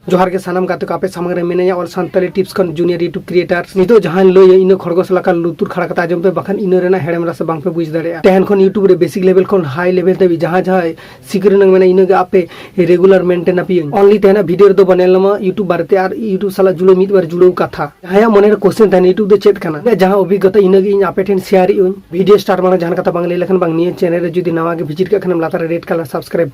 जोहार के सानाम गाते को आपे सामने रे मिनाया और संताली टिप्स कन जूनियर यूट्यूब क्रिएटर्स नितो जहां लय इन खड़गोस लका लुतुर खड़ा कता आजम पे बखन इन रेना हेडम रस बांग पे बुझ दाड़े तेहन खन यूट्यूब रे बेसिक लेवल खन हाई लेवल तबी जहां जहां सिकर नंग मेना इन आपे रेगुलर मेंटेन अपी ओनली तेना वीडियो दो बनेलमा यूट्यूब बारते आर यूट्यूब साला जुड़ो मिद बार जुड़ो कथा जहां मने रे क्वेश्चन तन यूट्यूब दे चेक करना जहां अभिज्ञता इन गे इन आपे ठेन शेयर इन वीडियो स्टार्ट माने जहां कथा बांग ले लखन बांग निये चैनल रे जुदी नवा के विजिट का खनम लातार रेड कलर सब्सक्राइब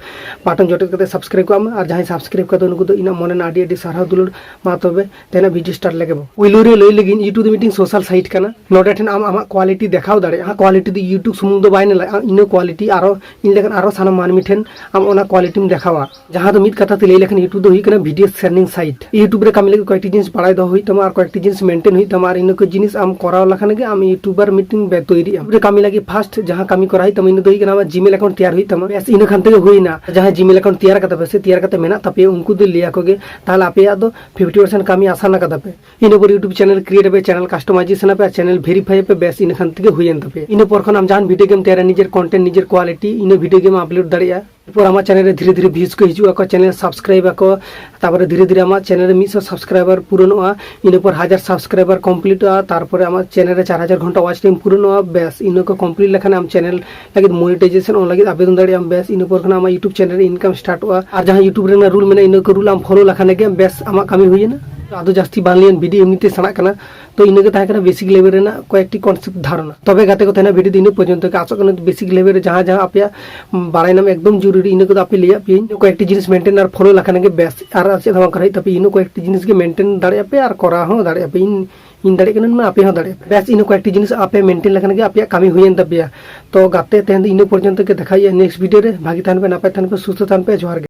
बटन जोटे कते सब्सक्राइब को और जहां सब्सक्राइब का उनको तो इन मने ना आडी सारा दुलुर मा तबे तेना वीडियो स्टार्ट लेगे उइलो रे लय लगिन यूट्यूब मीटिंग सोशल साइट कना नोडे ठेन आम आमा क्वालिटी देखाव दाड़े हा क्वालिटी द यूट्यूब सुमुंग दो बायने ला इन क्वालिटी आरो इन लेखन आरो साना मानमी ठेन आम ओना क्वालिटी में देखावा जहां तो मित कथा ते लय लेखन यूट्यूब दो हुई कना वीडियो शेयरिंग साइट यूट्यूब रे कामी लगे कयटी जिनिस बाड़ाय दो हुई तमा आर कयटी जिनिस मेंटेन हुई तमा आर इन को जिनिस आम कराव लखन गे आम यूट्यूबर मीटिंग बे तैयारी रे कामी लगे फास्ट जहां कामी कराई तमा इन दो हुई कना जीमेल अकाउंट तैयार हुई तमा बस इन खान ते हुईना जहां जीमेल अकाउंट तैयार कता बसे तैयार कते मेना तपे उनको दो लिया कोगे ताहले आपे दो 50% कामी आसान कदा पे इन पर यूट्यूब चैनल क्रिएट पे चैनल कस्टमाइजेशन पे चैनल वेरीफाई पे बेस इन खान ते हुईन तपे इन पर खन आम जहां वीडियो गेम तैयार निजेर कंटेंट निजेर क्वालिटी इन वीडियो गेम अपलोड दाड़िया पर आमा चैनल रे धीरे धीरे व्यूज को हिजुआ को चैनल सब्सक्राइब को तापर धीरे धीरे आमा चैनल रे 100 सब्सक्राइबर पूरणोआ इन पर 1000 सब्सक्राइबर कंप्लीट आ तारपर आमा चैनल रे 4000 घंटा वॉच टाइम पूरणोआ बेस इन को कंप्लीट लेखन आम चैनल लगे मोनेटाइजेशन ऑन लगे आवेदन दाड़िया बेस इन पर खन आमा यूट्यूब चैनल रे इनकम स्टार्ट आ और जहां यूट्यूब रे रूल मेना इन को रूल आम फॉलो लखन के बेस आमा कामी हुईना आदो जास्ती बानलियन वीडियो एमनीते सना कना तो इनगे ताहे कना बेसिक लेवल रेना कयेकटी कॉन्सेप्ट धारणा तबे गाते को तेना वीडियो दिन पर्यंत के आसो कना बेसिक लेवल रे जहां जहां आपया बाराय नाम एकदम जरूरी इनगे आपे लिया पे कयेकटी जिनिस मेंटेन और फॉलो लखन के बेस आर से धमा कराई तबे इन कयेकटी जिनिस के मेंटेन दाड़े पे और करा हो दाड़े पे इन दाड़े कना में आपे हो दाड़े बेस इन कयेकटी जिनिस आपे मेंटेन लखन के आपया कामी हुयन तबे तो गाते तेन इन पर्यंत के देखाई नेक्स्ट वीडियो रे भागी थान पे नापे थान पे सुस्त थान पे जोहार।